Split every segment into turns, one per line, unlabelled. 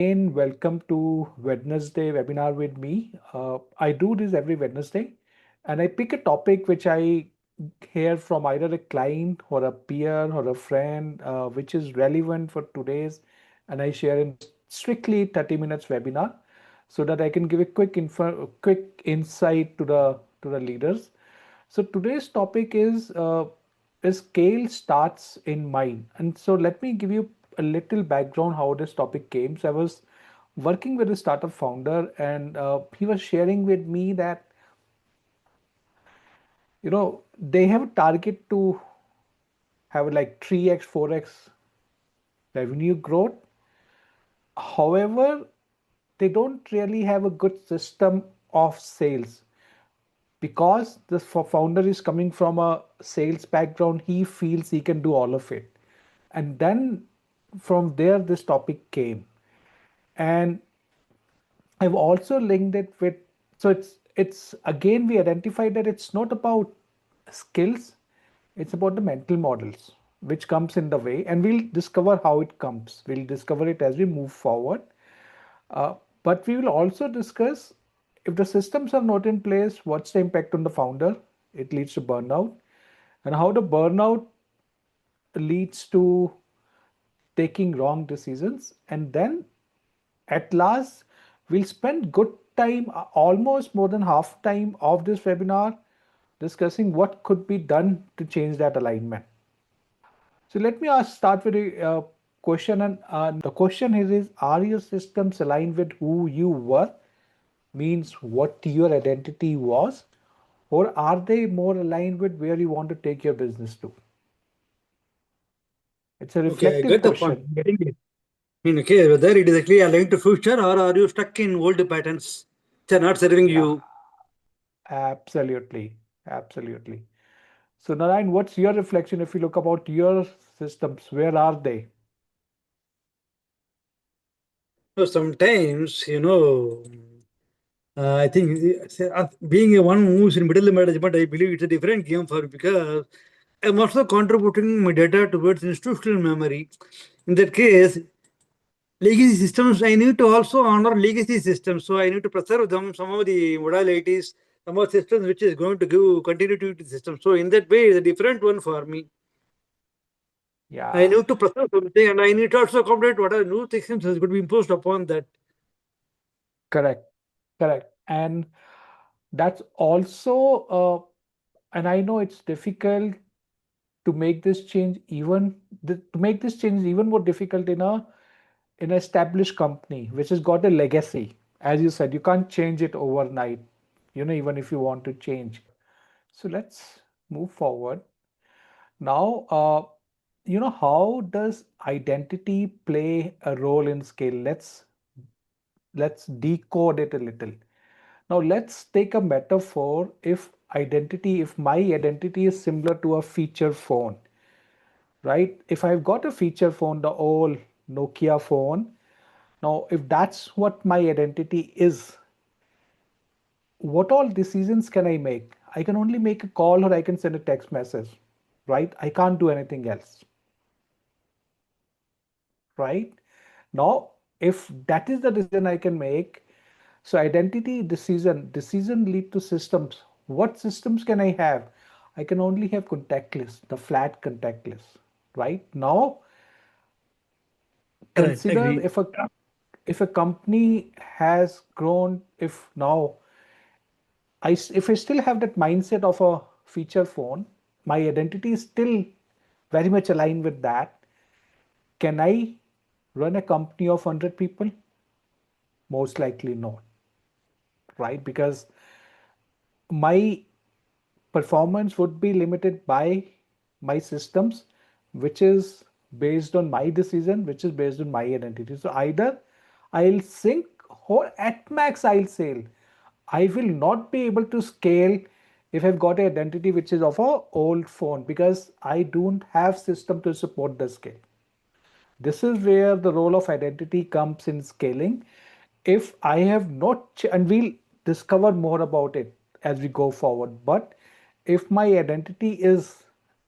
again, welcome to Wednesday webinar with me. I do this every Wednesday and I pick a topic which I hear from either a client or a peer or a friend, which is relevant for today's, and I share in strictly 30 minutes webinar so that I can give a quick insight to the leaders. So today's topic is scale starts in mind. And so let me give you a little background how this topic came. So I was working with a startup founder, and he was sharing with me that they have a target to have like 3x, 4x revenue growth. However, they don't really have a good system of sales because the founder is coming from a sales background. He feels he can do all of it, and then from there this topic came. And I've also linked it with, so it's again, we identified that it's not about skills, it's about the mental models which comes in the way, and we'll discover how it comes. We'll discover it as we move forward. But we will also discuss, if the systems are not in place, what's the impact on the founder? It leads to burnout, and how the burnout leads to taking wrong decisions. And then at last, we'll spend good time, almost more than half time of this webinar, discussing what could be done to change that alignment. So let me start with a question, and the question is: are your systems aligned with who you were? Means what your identity was, or are they more aligned with where you want to take your business to? It's a
Okay, I
reflective
get the point.
question.
Getting it. Okay, whether it is actually aligned to future or are you stuck in old patterns which are not serving
Yeah,
you?
absolutely. Absolutely. So Narayan, what's your reflection if you look about your systems? Where are they?
So sometimes, I think being a one who moves in middle management, I believe it's a different game for me because I'm also contributing my data towards institutional memory. In that case, legacy systems, I need to also honor legacy systems. So I need to preserve them, some of the modalities, some of the systems which is going to give continuity to the system. So in that way, it's a different one for me. I
Yeah,
need to preserve something and I need to also accommodate what are new systems that could be imposed upon that.
correct, correct. And that's also, and I know it's difficult to make this change even to make this change even more difficult in a in an established company which has got a legacy. As you said, you can't change it overnight, even if you want to change. So let's move forward. Now, how does identity play a role in scale? Let's decode it a little. Now, let's take a metaphor. If my identity is similar to a feature phone, right? If I've got a feature phone, the old Nokia phone, now if that's what my identity is, what all decisions can I make? I can only make a call or I can send a text message, right? I can't do anything else, right? Now, if that is the decision I can make, so identity, decision lead to systems. What systems can I have? I can only have contact list, the flat contact list, right? Now,
Correct,
consider
agree.
if a company has grown, if I still have that mindset of a feature phone, my identity is still very much aligned with that. Can I run a company of 100 people? Most likely not, right? Because my performance would be limited by my systems, which is based on my decision, which is based on my identity. So either I'll sink, or at max I'll sail. I will not be able to scale if I've got an identity which is of a old phone, because I don't have system to support the scale. This is where the role of identity comes in scaling. If I have not, and we'll discover more about it as we go forward, but if my identity is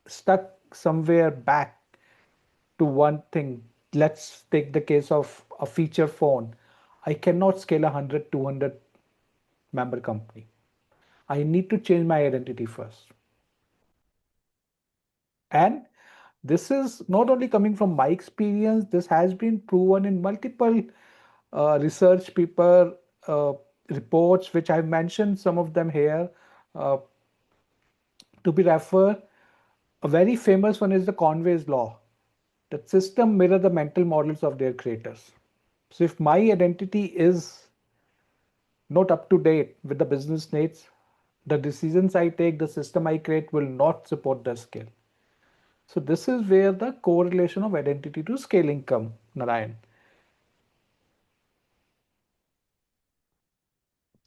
stuck somewhere back to one thing, let's take the case of a feature phone, I cannot scale a 100, 200 member company. I need to change my identity first. And this is not only coming from my experience, this has been proven in multiple research paper uh, reports, which I've mentioned some of them here uh, to be referred. A very famous one is the Conway's law. That system mirror the mental models of their creators. So if my identity is not up to date with the business needs, the decisions I take, the system I create will not support the scale. So this is where the correlation of identity to scaling come, Narayan.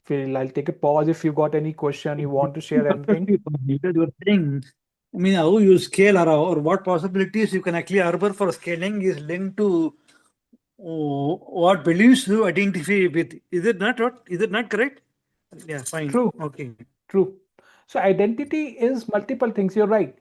Phil, I'll take a pause if you got any question, you want to share anything.
Absolutely fine. Because you were saying, I mean, how you scale or what possibilities you can actually harbor for scaling is linked to what beliefs you identify with. Is it not what? Is it not correct? Yeah, fine.
True,
Okay.
true. So identity is multiple things, you're right.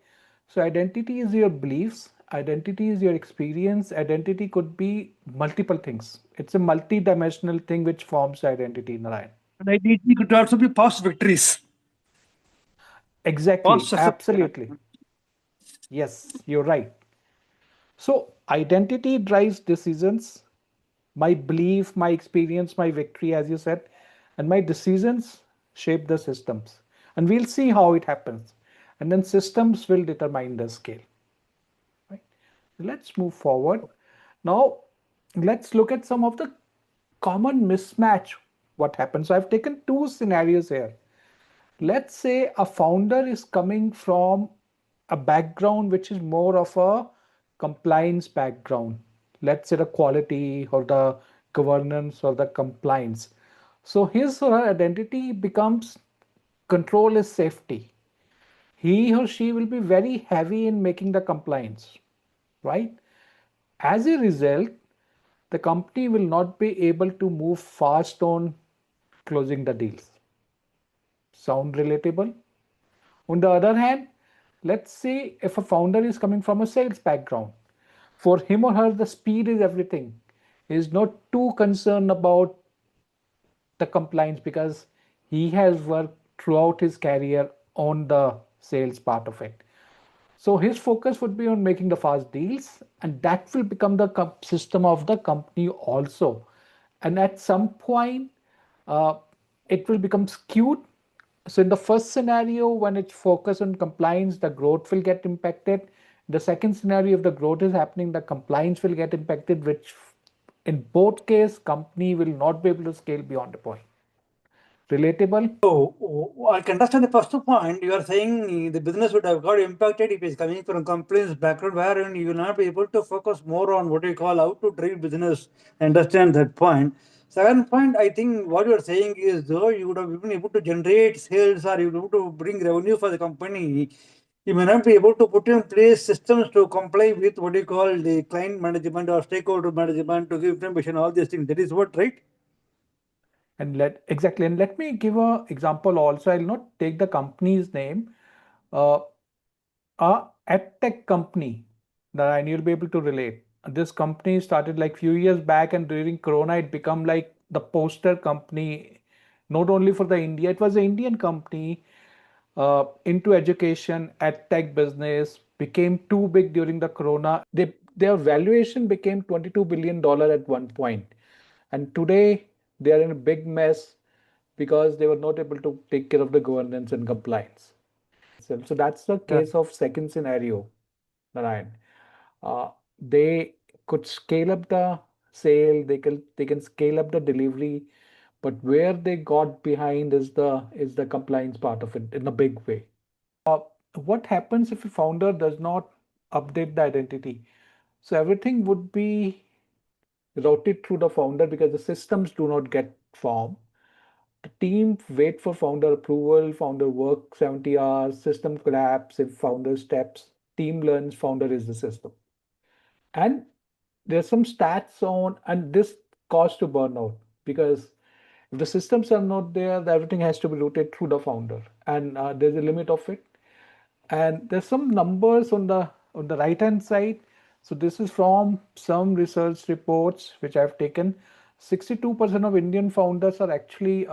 So identity is your beliefs, identity is your experience, identity could be multiple things. It's a multi-dimensional thing which forms identity, Narayan.
And identity could also be past victories, past
Exactly,
success.
absolutely. Yes, you're right. So identity drives decisions, my belief, my experience, my victory, as you said, and my decisions shape the systems. And we'll see how it happens. And then systems will determine the scale. Right? Let's move forward. Now, let's look at some of the common mismatch. What happens? So I've taken two scenarios here. Let's say a founder is coming from a background which is more of a compliance background. Let's say the quality or the governance or the compliance. So his or her identity becomes control is safety. He or she will be very heavy in making the compliance, right? As a result, the company will not be able to move fast on closing the deals. Sound relatable? On the other hand, let's say if a founder is coming from a sales background, for him or her, the speed is everything. He is not too concerned about the compliance because he has worked throughout his career on the sales part of it. So his focus would be on making the fast deals, and that will become the system of the company also. And at some point, uh, it will become skewed. So in the first scenario, when it's focused on compliance, the growth will get impacted. The second scenario, if the growth is happening, the compliance will get impacted, which in both case, company will not be able to scale beyond a point. Relatable?
I can understand the first point. You are saying the business would have got impacted if it's coming from compliance background, wherein you will not be able to focus more on what you call how to drive business. I understand that point. Second point, I think what you are saying is though you would have been able to generate sales or you would be able to bring revenue for the company, you may not be able to put in place systems to comply with what you call the client management or stakeholder management to give information, all these things. That is what, right?
And let me give a example also. I'll not take the company's name. Uh, a edtech company that I you'll be able to relate. This company started like few years back, and during Corona, it become like the poster company, not only for the India. It was an Indian company into education, edtech business, became too big during the Corona. Their valuation became $22 billion at one point, and today they are in a big mess because they were not able to take care of the governance and compliance itself. So that's the
Yeah.
case of second scenario, Narayan. Uh, they could scale up the sale, they can scale up the delivery, but where they got behind is the compliance part of it in a big way. What happens if a founder does not update the identity? So everything would be routed through the founder because the systems do not get formed. The team wait for founder approval, founder work 70 hours, system collapse if founder steps, team learns founder is the system. And there's some stats on, and this cause to burnout because if the systems are not there, everything has to be routed through the founder, and there's a limit of it. And there's some numbers on the right hand side. So this is from some research reports which I've taken. 62% of Indian founders are actually,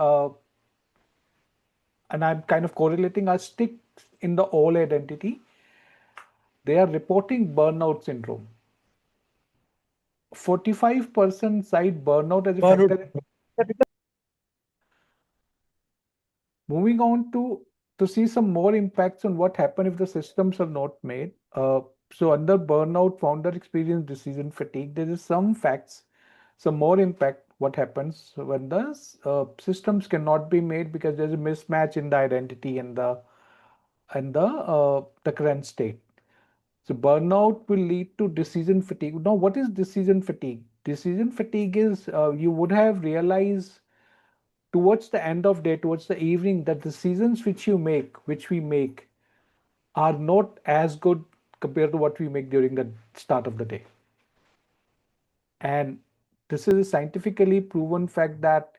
and I'm kind of correlating, I stick in the all identity. They are reporting burnout syndrome. 45% cite burnout as a
Borrowed.
factor. Moving on to see some more impacts on what happen if the systems are not made. So under burnout, founder experience decision fatigue. There is some facts, some more impact. What happens when the systems cannot be made because there's a mismatch in the identity and the current state. So burnout will lead to decision fatigue. Now, what is decision fatigue? Decision fatigue is you would have realized towards the end of day, towards the evening, that the decisions which we make, are not as good compared to what we make during the start of the day. And this is a scientifically proven fact that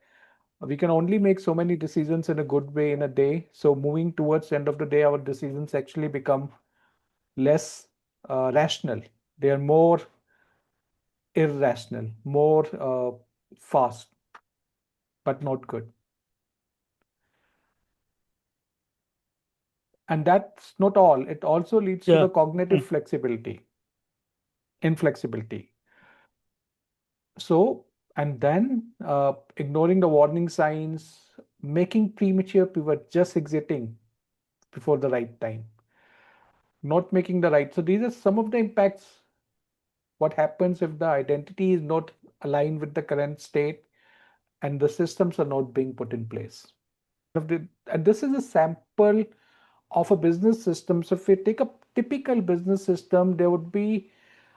we can only make so many decisions in a good way in a day. So moving towards the end of the day, our decisions actually become less rational. They are more irrational, more fast, but not good. And that's not all. It also leads to
Yeah.
the cognitive flexibility, inflexibility. So, and then ignoring the warning signs, making premature pivot, just exiting before the right time, not making the right. So these are some of the impacts. What happens if the identity is not aligned with the current state and the systems are not being put in place? And this is a sample of a business system. So if we take a typical business system, there would be,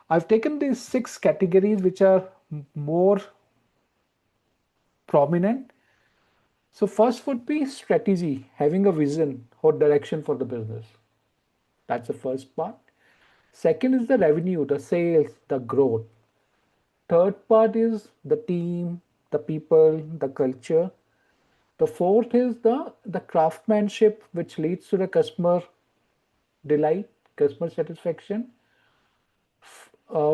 I've taken these 6 categories which are more prominent. So first would be strategy, having a vision or direction for the business. That's the first part. Second is the revenue, the sales, the growth. Third part is the team, the people, the culture. The fourth is the craftsmanship, which leads to the customer delight, customer satisfaction.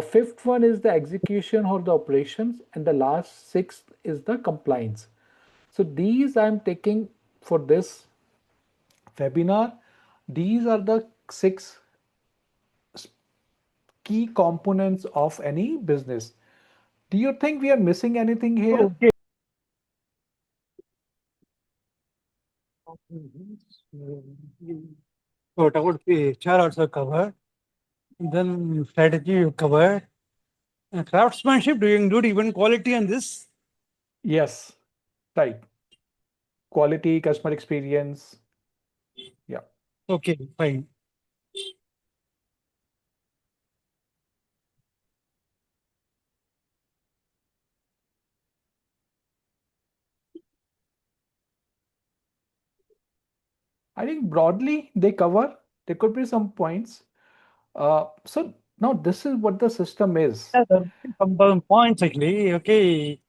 Fifth one is the execution or the operations, and the last sixth is the compliance. So these I'm taking for this webinar. These are the 6 key components of any business. Do you think we are missing anything here?
Okay. What about HR also covered? Then strategy you covered. Craftsmanship, do you include even quality in this?
Yes, right. Quality, customer experience. Yeah.
Okay, fine.
I think broadly they cover. There could be some points. So now this is what the system is.
Yeah, there are some points actually. Okay.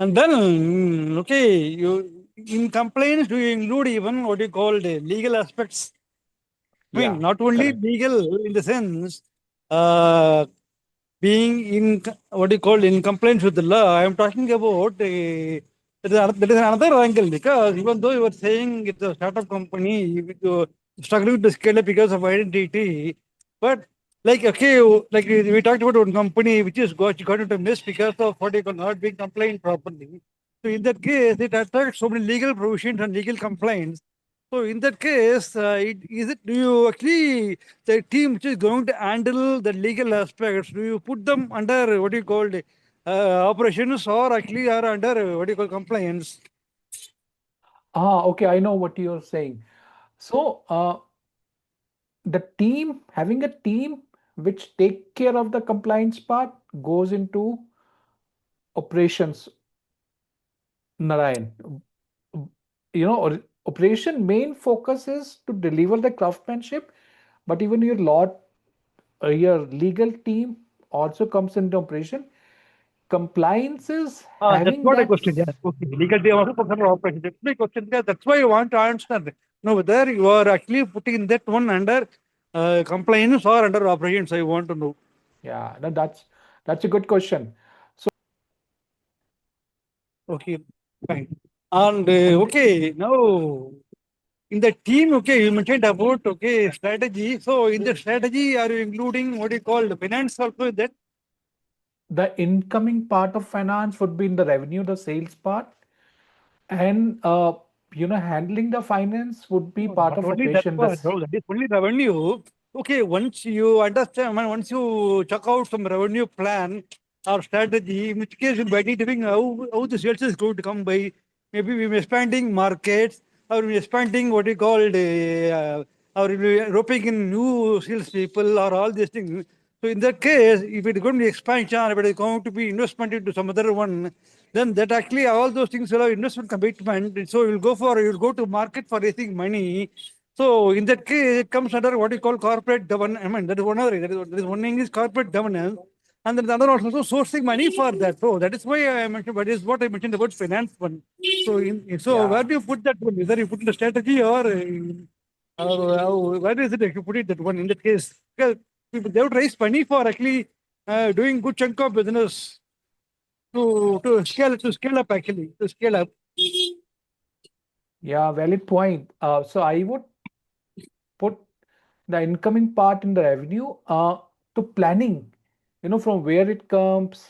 And then, okay, you in complaints, do you include even what you call the legal aspects? I mean,
Yeah,
not only
correct.
legal in the sense, uh, being in what you call in compliance with the law. I am talking about that is another angle because even though you were saying it's a startup company, you struggling to scale up because of identity, but like okay, like we talked about one company which is got into miss because of what you call not being compliant properly. So in that case, it attracts so many legal provisions and legal complaints. So in that case, is it do you actually the team which is going to handle the legal aspects, do you put them under what you call operations or actually are under what you call compliance?
Okay, I know what you're saying. So the team, having a team which take care of the compliance part goes into operations, Narayan. Operation main focus is to deliver the craftsmanship, but even your legal team also comes into operation. Compliance is
That's
having
what I
that.
question. Yeah. Okay. Legal team also for operation. That's my question. Yeah, that's why you want to answer. No, whether you are actually putting that one under compliance or under operations, I want to know.
Yeah, no, that's a good question.
Okay, fine. And okay, now in the team, okay, you mentioned about okay strategy. So in the strategy, are you including what you call the finance also in that?
The incoming part of finance would be in the revenue, the sales part, and handling the finance would be
No,
part
not
of
only that
operation.
part, no, that is only revenue. Okay, once you understand, once you check out some revenue plan or strategy, in which case you'll be identifying how the sales is going to come by. Maybe we're expanding markets or we're expanding what you call or we're roping in new sales people or all these things. So in that case, if it's going to be expansion, if it is going to be investment into some other one, then that actually all those things will have investment commitment. So you'll go to market for raising money. So in that case, it comes under what you call corporate governance. I mean, that is one other. That is one thing is corporate governance, and then the other also sourcing money for that. So that is why I mentioned. That is what I mentioned about finance one. So where
Yeah,
do you put that one? Either you put in the strategy or where is it that you put it that one in that case? Because people they would raise money for actually doing good chunk of business to scale up actually to scale up.
yeah, valid point. So I would put the incoming part in the revenue to planning, from where it comes,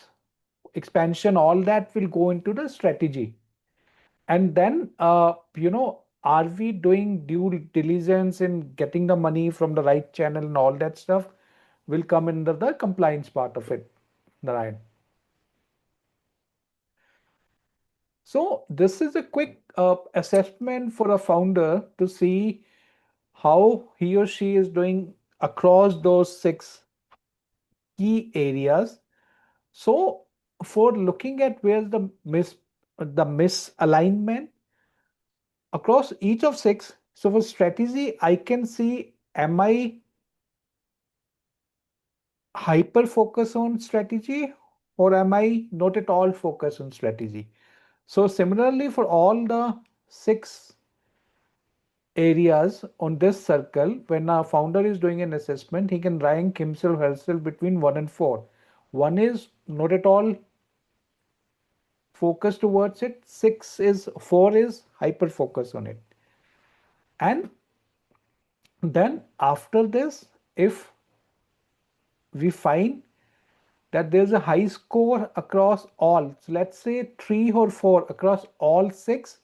expansion, all that will go into the strategy. And then, are we doing due diligence in getting the money from the right channel and all that stuff will come under the compliance part of it, Narayan. So this is a quick assessment for a founder to see how he or she is doing across those six key areas. So for looking at where's the misalignment across each of six. So for strategy, I can see, am I hyper focus on strategy or am I not at all focused on strategy? So similarly for all the six areas on this circle, when a founder is doing an assessment, he can rank himself or herself between 1 and 4. 1 is not at all focused towards it. 6 is 4 is hyper focus on it. And then after this, if we find that there's a high score across all, so let's say 3 or 4 across all 6,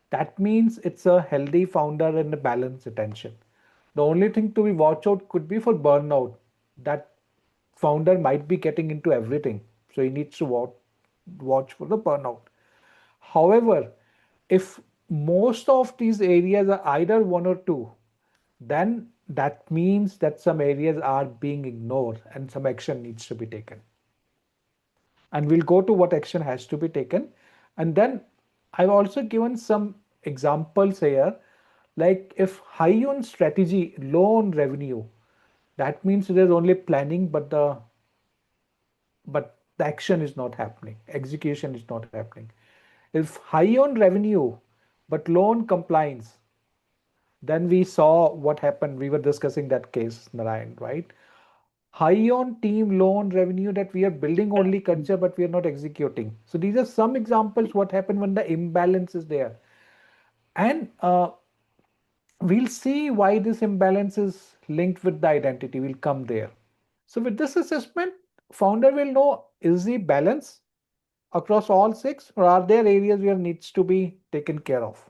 that means it's a healthy founder and a balanced attention. The only thing to be watch out could be for burnout. That founder might be getting into everything, so he needs to watch for the burnout. However, if most of these areas are either 1 or 2, then that means that some areas are being ignored and some action needs to be taken. And we'll go to what action has to be taken. And then I've also given some examples here, like if high on strategy, low on revenue, that means there's only planning, but the action is not happening, execution is not happening. If high on revenue but low on compliance, then we saw what happened. We were discussing that case, Narayan, right? High on team, low on revenue, that we are building only culture but we are not executing. So these are some examples what happened when the imbalance is there. And we'll see why this imbalance is linked with the identity. We'll come there. So with this assessment, founder will know, is he balanced across all six or are there areas where needs to be taken care of?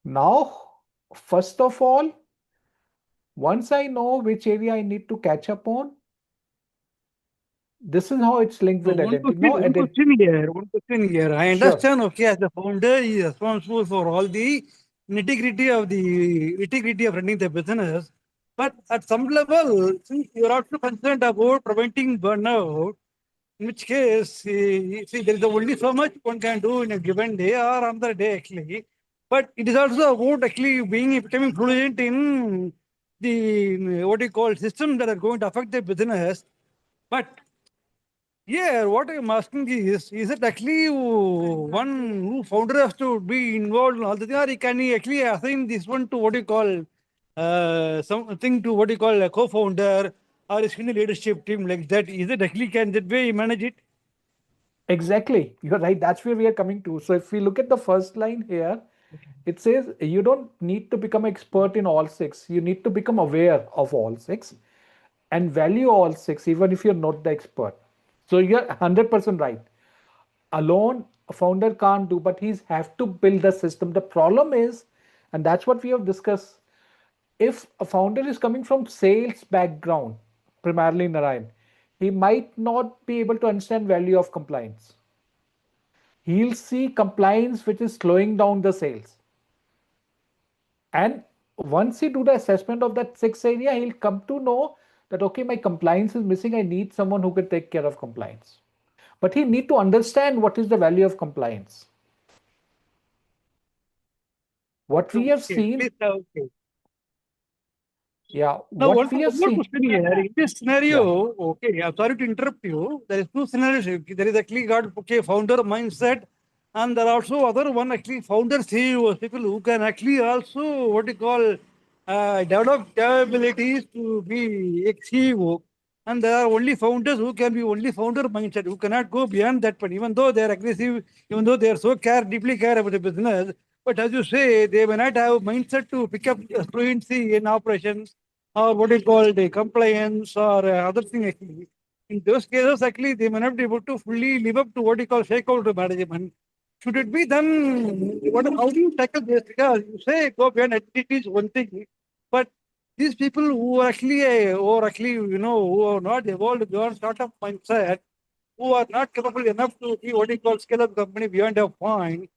Now, first of all, once I know which area I need to catch up on, this is how it's linked
So
with identity. Now,
one question here. I
sure.
understand. Okay, as the founder, he is responsible for all the nitty-gritty of running the business. But at some level, since you are also concerned about preventing burnout, in which case, see, there is only so much one can do in a given day or another day actually. But it is also about actually becoming fluent in the what you call systems that are going to affect the business. But yeah, what I'm asking is it actually one who founder has to be involved in all the thing, or can he actually assign this one to what you call something to what you call a co-founder, or a senior leadership team like that. Is it actually can that way you manage it?
Exactly. You're right. That's where we are coming to. So if we look at the first line here, it says you don't need to become expert in all six. You need to become aware of all six and value all six, even if you're not the expert. So you're 100% right. Alone, a founder can't do, but he's have to build the system. The problem is, and that's what we have discussed, if a founder is coming from sales background, primarily Narayan, he might not be able to understand value of compliance. He'll see compliance which is slowing down the sales. And once he do the assessment of that six area, he'll come to know that okay, my compliance is missing. I need someone who can take care of compliance. But he need to understand what is the value of compliance. What we have
Okay,
seen,
please, okay.
yeah,
Now,
what we have
one more
seen,
question here. In this
yeah,
scenario, okay, I'm sorry to interrupt you. There is two scenarios. There is actually got okay founder mindset, and there are also other one actually founder CEOs, people who can actually also what you call develop capabilities to be a CEO. And there are only founders who can be only founder mindset, who cannot go beyond that point, even though they are aggressive, even though they are so deeply care about the business. But as you say, they may not have mindset to pick up fluency in operations or what is called a compliance or other thing actually. In those cases, actually, they may not be able to fully live up to what you call stakeholder management. Should it be done? How do you tackle this? Because you say go beyond identity one thing, but these people who are actually, who are not evolved beyond startup mindset, who are not capable enough to be what you call scale up company beyond a point.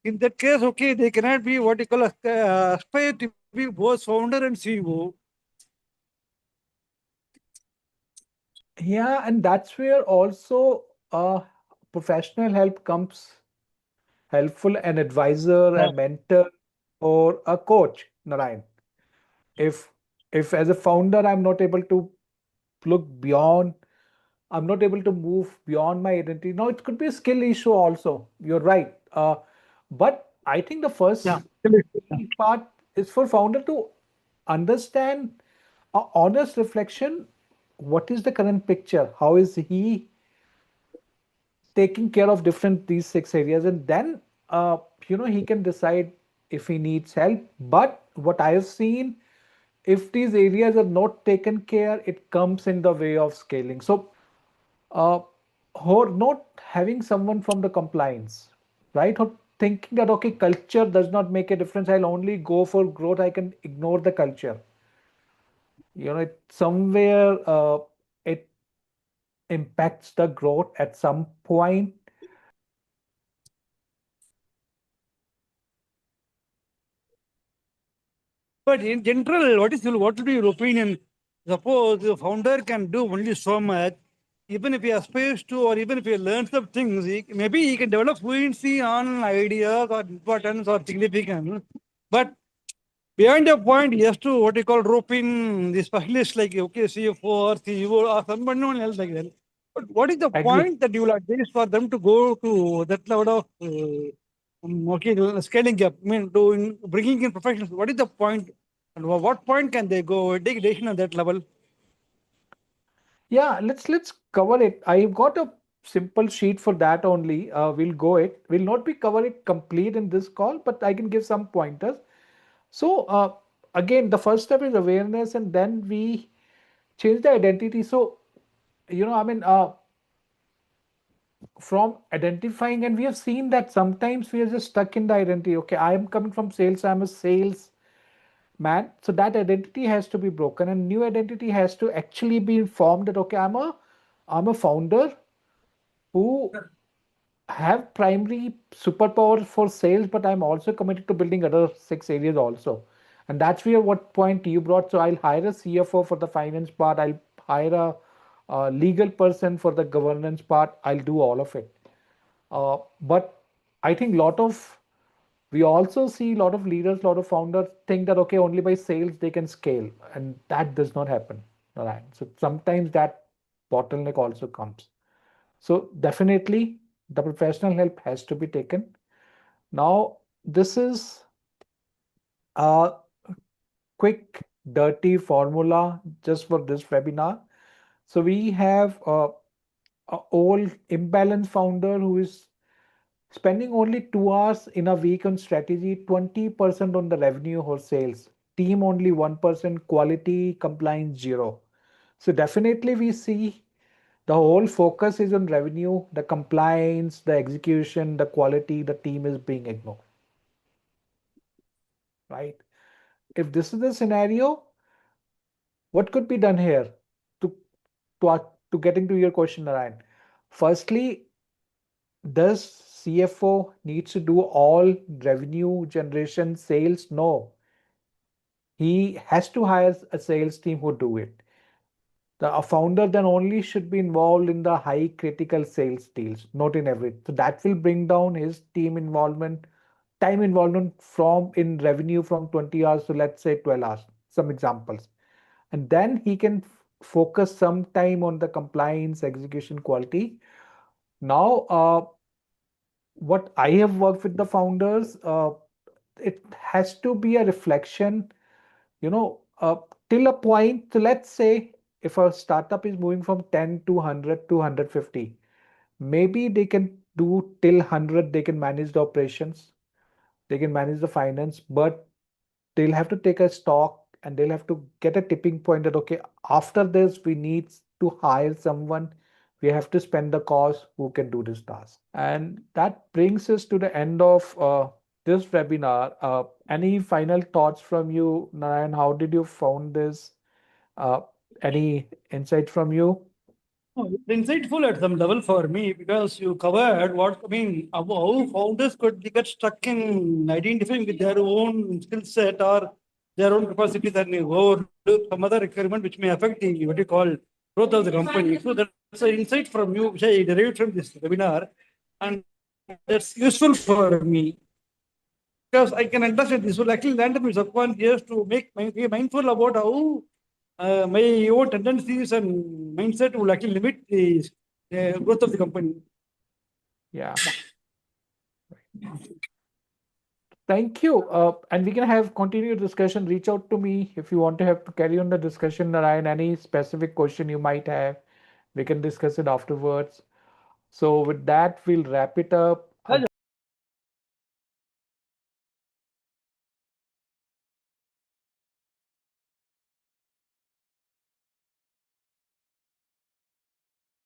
In that case, okay, they cannot be what you call aspire to be both founder and CEO.
yeah, and that's where also professional help comes helpful, an advisor, a mentor, or a coach, Narayan. If if as a founder I'm not able to look beyond, I'm not able to move beyond my identity. Now it could be a skill issue also. You're right. But I think the
Yeah.
first key part is for founder to understand a honest reflection. What is the current picture? How is he taking care of different these six areas? And then he can decide if he needs help. But what I have seen, if these areas are not taken care, it comes in the way of scaling. So uh, or not having someone from the compliance, right? Or thinking that okay, culture does not make a difference, I'll only go for growth, I can ignore the culture. It somewhere it impacts the growth at some point.
But in general, what will be your opinion? Suppose the founder can do only so much, even if he aspires to, or even if he learns some things, maybe he can develop fluency on ideas or importance or significance. But beyond a point, he has to what you call rope in the specialist like okay, CFO or CEO or someone else like that. But what is the
Agree.
point that you will advise for them to go to that level of okay, scaling up? I mean, to bringing in professionals. What is the point? And what point can they go take decision on that level?
Yeah, let's cover it. I've got a simple sheet for that only. We'll go it. We'll not be cover it complete in this call, but I can give some pointers. So again, the first step is awareness, and then we change the identity. So I mean, from identifying, and we have seen that sometimes we are just stuck in the identity. Okay, I am coming from sales. I'm a sales man. So that identity has to be broken, and new identity has to actually be formed. That okay, I'm a founder who have primary superpower for sales, but I'm also committed to building other six areas also. And that's where what point you brought. So I'll hire a CFO for the finance part. I'll hire a legal person for the governance part. I'll do all of it. But I think we also see a lot of leaders, a lot of founders think that okay, only by sales they can scale, and that does not happen. Right. So sometimes that bottleneck also comes. So definitely the professional help has to be taken. Now, this is a quick, dirty formula just for this webinar. So we have a old imbalanced founder who is spending only 2 hours in a week on strategy, 20% on the revenue or sales, team only 1%, quality compliance zero. So definitely we see the whole focus is on revenue, the compliance, the execution, the quality, the team is being ignored, right? If this is the scenario, what could be done here to to getting to your question, Narayan? Firstly, does CFO needs to do all revenue generation sales? No, he has to hire a sales team who do it. The a founder then only should be involved in the high critical sales deals, not in every. So that will bring down his team involvement, time involvement from in revenue from 20 hours to let's say 12 hours. Some examples. And then he can focus some time on the compliance, execution, quality. Now, what I have worked with the founders, it has to be a reflection, you know, till a point. So let's say if a startup is moving from 10 to 100 to 150, maybe they can do till 100, they can manage the operations, they can manage the finance, but they'll have to take a stock and they'll have to get a tipping point that, okay, after this, we need to hire someone. We have to spend the cost who can do this task. And that brings us to the end of this webinar. Any final thoughts from you, Narayan? How did you found this? Uh, any insight from you?
Oh, it's insightful at some level for me because you covered what I mean how founders could get stuck in identifying with their own skill set or their own capacities and overlook some other requirement which may affect the what you call growth of the company. So that's an insight from you which I derived from this webinar, and that's useful for me because I can understand this will actually land in my subconscious to be mindful about how my own tendencies and mindset will actually limit the growth of the company.
Yeah. Thank you. And we can have continued discussion. Reach out to me if you want to have to carry on the discussion, Narayan. Any specific question you might have, we can discuss it afterwards. So with that, we'll wrap it up.